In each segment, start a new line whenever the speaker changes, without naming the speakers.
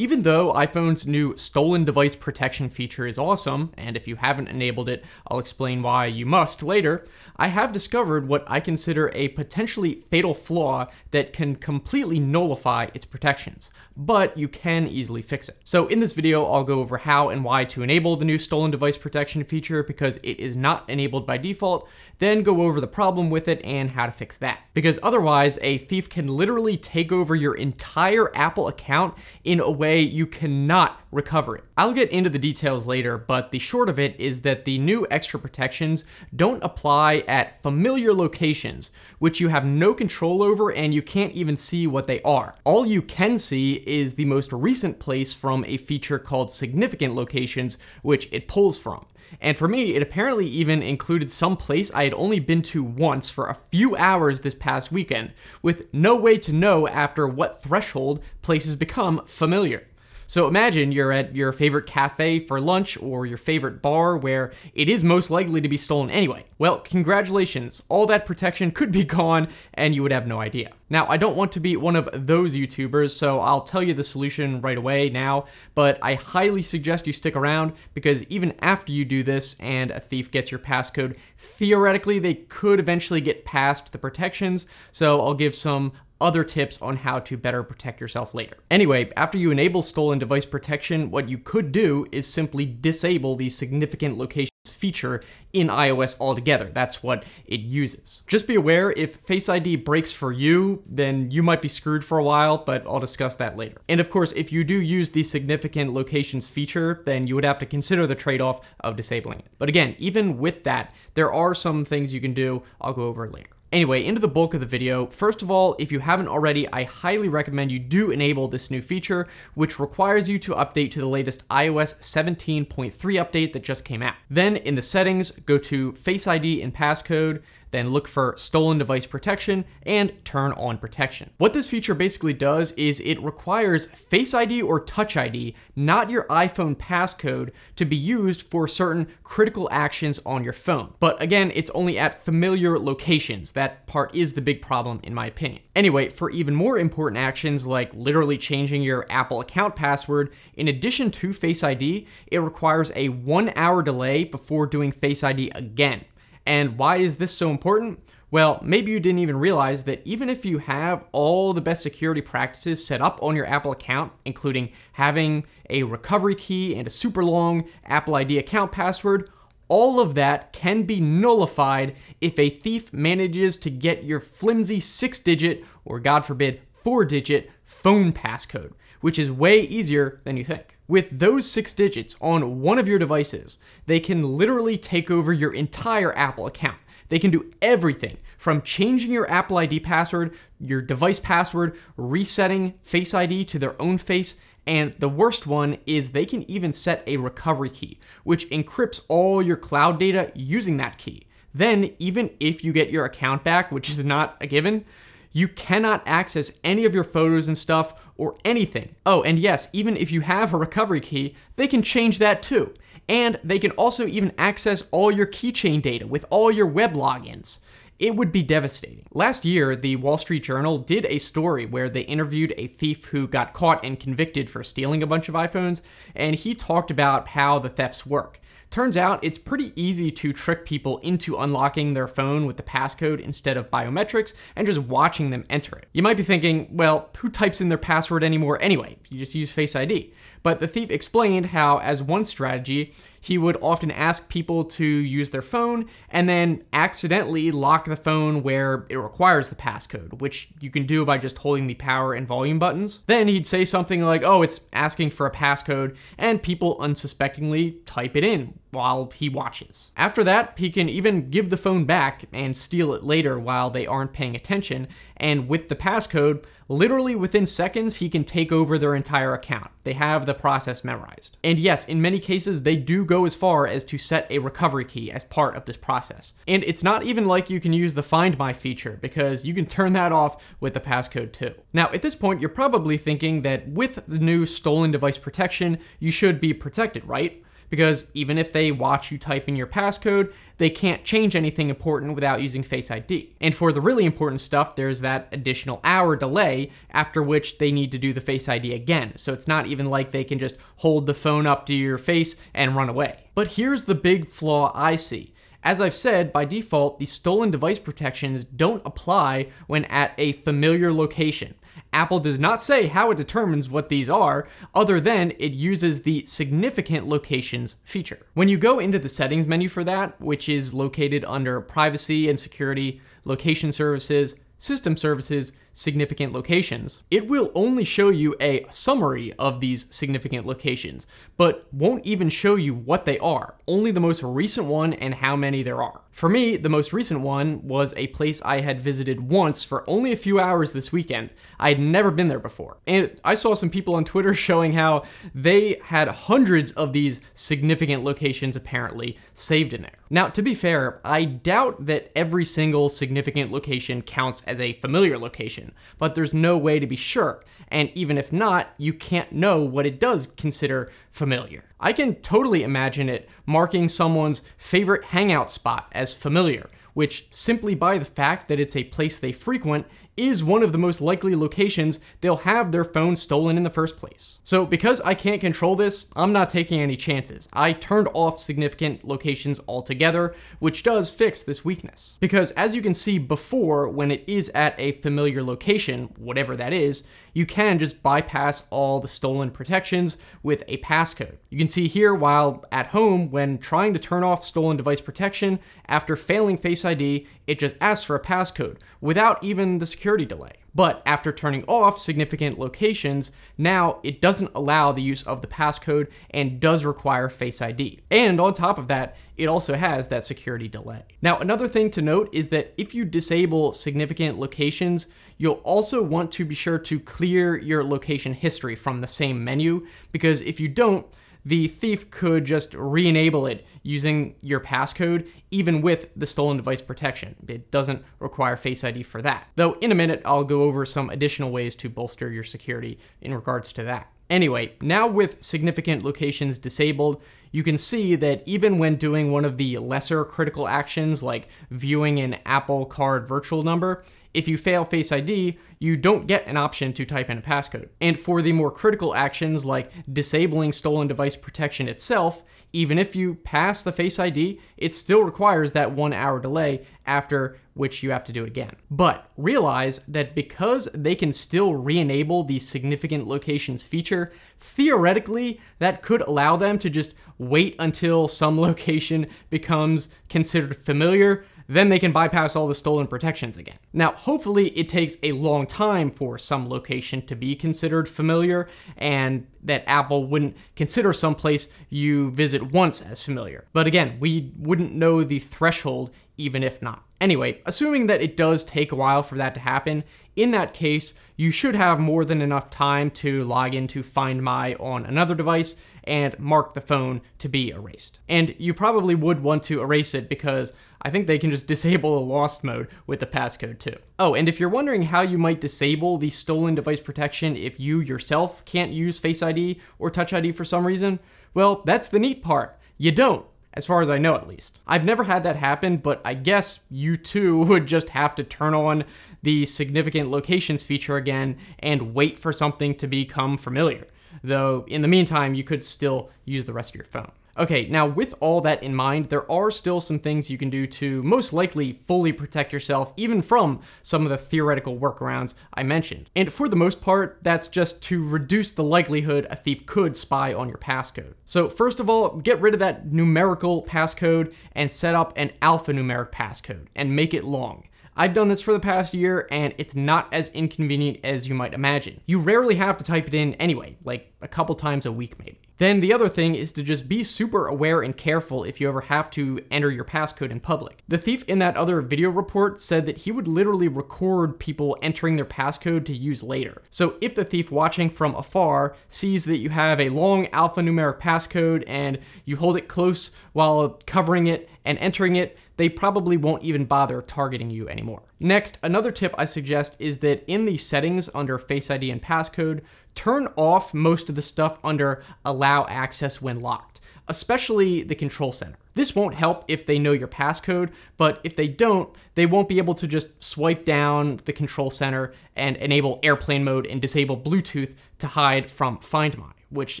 Even though iPhone's new stolen device protection feature is awesome, and if you haven't enabled it, I'll explain why you must later, I have discovered what I consider a potentially fatal flaw that can completely nullify its protections, but you can easily fix it. So in this video, I'll go over how and why to enable the new stolen device protection feature because it is not enabled by default, then go over the problem with it and how to fix that. Because otherwise, a thief can literally take over your entire Apple account in a way you cannot recover it. I'll get into the details later, but the short of it is that the new extra protections don't apply at familiar locations, which you have no control over and you can't even see what they are. All you can see is the most recent place from a feature called significant locations, which it pulls from. And for me, it apparently even included some place I had only been to once for a few hours this past weekend, with no way to know after what threshold places become familiar. So imagine you're at your favorite cafe for lunch or your favorite bar where it is most likely to be stolen anyway. Well, congratulations, all that protection could be gone and you would have no idea. Now, I don't want to be one of those YouTubers, so I'll tell you the solution right away now, but I highly suggest you stick around because even after you do this and a thief gets your passcode, theoretically they could eventually get past the protections, so I'll give some other tips on how to better protect yourself later. Anyway, after you enable stolen device protection, what you could do is simply disable the significant locations feature in iOS altogether. That's what it uses. Just be aware, if Face ID breaks for you, then you might be screwed for a while, but I'll discuss that later. And of course, if you do use the significant locations feature, then you would have to consider the trade-off of disabling it. But again, even with that, there are some things you can do. I'll go over it later. Anyway, into the bulk of the video. First of all, if you haven't already, I highly recommend you do enable this new feature, which requires you to update to the latest iOS 17.3 update that just came out. Then in the settings, go to Face ID and passcode, then look for stolen device protection and turn on protection. What this feature basically does is it requires Face ID or Touch ID, not your iPhone passcode, to be used for certain critical actions on your phone. But again, it's only at familiar locations. That part is the big problem in my opinion. Anyway, for even more important actions like literally changing your Apple account password, in addition to Face ID, it requires a 1-hour delay before doing Face ID again. And why is this so important? Well, maybe you didn't even realize that even if you have all the best security practices set up on your Apple account, including having a recovery key and a super long Apple ID account password, all of that can be nullified if a thief manages to get your flimsy 6-digit, or God forbid, 4-digit phone passcode, which is way easier than you think. With those 6 digits on one of your devices, they can literally take over your entire Apple account. They can do everything from changing your Apple ID password, your device password, resetting Face ID to their own face, and the worst one is they can even set a recovery key, which encrypts all your cloud data using that key. Then, even if you get your account back, which is not a given, you cannot access any of your photos and stuff or anything. Oh, and yes, even if you have a recovery key, they can change that too. And they can also even access all your keychain data with all your web logins. It would be devastating. Last year, the Wall Street Journal did a story where they interviewed a thief who got caught and convicted for stealing a bunch of iPhones, and he talked about how the thefts work. Turns out it's pretty easy to trick people into unlocking their phone with the passcode instead of biometrics and just watching them enter it. You might be thinking, well, who types in their password anymore anyway? You just use Face ID. But the thief explained how, as one strategy, he would often ask people to use their phone and then accidentally lock the phone where it requires the passcode, which you can do by just holding the power and volume buttons. Then he'd say something like, oh, it's asking for a passcode, and people unsuspectingly type it in while he watches. After that, he can even give the phone back and steal it later while they aren't paying attention, and with the passcode, literally within seconds, he can take over their entire account. They have the process memorized. And yes, in many cases, they do go as far as to set a recovery key as part of this process. And it's not even like you can use the Find My feature, because you can turn that off with the passcode too. Now, at this point, you're probably thinking that with the new stolen device protection, you should be protected, right? because even if they watch you type in your passcode, they can't change anything important without using Face ID. And for the really important stuff, there's that additional hour delay after which they need to do the Face ID again. So it's not even like they can just hold the phone up to your face and run away. But here's the big flaw I see. As I've said, by default, the stolen device protections don't apply when at a familiar location. Apple does not say how it determines what these are, other than it uses the significant locations feature. When you go into the settings menu for that, which is located under privacy and security, location services, system services, significant locations, it will only show you a summary of these significant locations, but won't even show you what they are, only the most recent one and how many there are. For me, the most recent one was a place I had visited once for only a few hours this weekend. I had never been there before. And I saw some people on Twitter showing how they had hundreds of these significant locations apparently saved in there. Now, to be fair, I doubt that every single significant location counts as a familiar location, but there's no way to be sure. And even if not, you can't know what it does consider familiar. I can totally imagine it marking someone's favorite hangout spot as familiar, which simply by the fact that it's a place they frequent is one of the most likely locations they'll have their phone stolen in the first place. So because I can't control this, I'm not taking any chances. I turned off significant locations altogether, which does fix this weakness. Because as you can see before, when it is at a familiar location, whatever that is, you can just bypass all the stolen protections with a passcode. You can see here while at home, when trying to turn off stolen device protection, after failing Face ID, it just asks for a passcode without even the security delay. But after turning off significant locations, now it doesn't allow the use of the passcode and does require Face ID. And on top of that, it also has that security delay. Now, another thing to note is that if you disable significant locations, you'll also want to be sure to clear your location history from the same menu, because if you don't, the thief could just re-enable it using your passcode, even with the stolen device protection. It doesn't require Face ID for that. Though in a minute, I'll go over some additional ways to bolster your security in regards to that. Anyway, now with significant locations disabled, you can see that even when doing one of the lesser critical actions like viewing an Apple Card virtual number, if you fail Face ID, you don't get an option to type in a passcode. And for the more critical actions like disabling stolen device protection itself, even if you pass the Face ID, it still requires that 1 hour delay, after which you have to do it again. But realize that because they can still re-enable the significant locations feature, theoretically, that could allow them to just wait until some location becomes considered familiar, then they can bypass all the stolen protections again. Now, hopefully it takes a long time for some location to be considered familiar, and that Apple wouldn't consider some place you visit once as familiar. But again, we wouldn't know the threshold even if not. Anyway, assuming that it does take a while for that to happen, in that case, you should have more than enough time to log into Find My on another device and mark the phone to be erased. And you probably would want to erase it because I think they can just disable the lost mode with the passcode too. Oh, and if you're wondering how you might disable the stolen device protection if you yourself can't use Face ID or Touch ID for some reason, well, that's the neat part. You don't. As far as I know, at least. I've never had that happen, but I guess you too would just have to turn on the significant locations feature again and wait for something to become familiar. Though, in the meantime, you could still use the rest of your phone. Okay, now with all that in mind, there are still some things you can do to most likely fully protect yourself, even from some of the theoretical workarounds I mentioned. And for the most part, that's just to reduce the likelihood a thief could spy on your passcode. So first of all, get rid of that numerical passcode and set up an alphanumeric passcode and make it long. I've done this for the past year, and it's not as inconvenient as you might imagine. You rarely have to type it in anyway, like a couple times a week maybe. Then the other thing is to just be super aware and careful if you ever have to enter your passcode in public. The thief in that other video report said that he would literally record people entering their passcode to use later. So if the thief watching from afar sees that you have a long alphanumeric passcode and you hold it close while covering it and entering it, they probably won't even bother targeting you anymore. Next, another tip I suggest is that in the settings under Face ID and passcode, turn off most of the stuff under allow access when locked. especially the control center. This won't help if they know your passcode, but if they don't, they won't be able to just swipe down the control center and enable airplane mode and disable Bluetooth to hide from Find My, which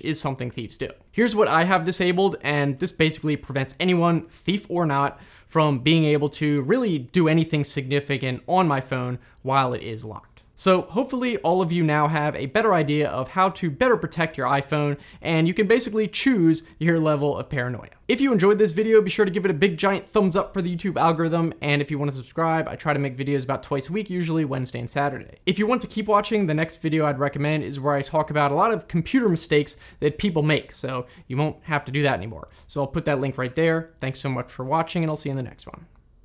is something thieves do. Here's what I have disabled, and this basically prevents anyone, thief or not, from being able to really do anything significant on my phone while it is locked. So hopefully all of you now have a better idea of how to better protect your iPhone, and you can basically choose your level of paranoia. If you enjoyed this video, be sure to give it a big giant thumbs up for the YouTube algorithm, and if you want to subscribe, I try to make videos about twice a week, usually Wednesday and Saturday. If you want to keep watching, the next video I'd recommend is where I talk about a lot of computer mistakes that people make, so you won't have to do that anymore. So I'll put that link right there. Thanks so much for watching, and I'll see you in the next one.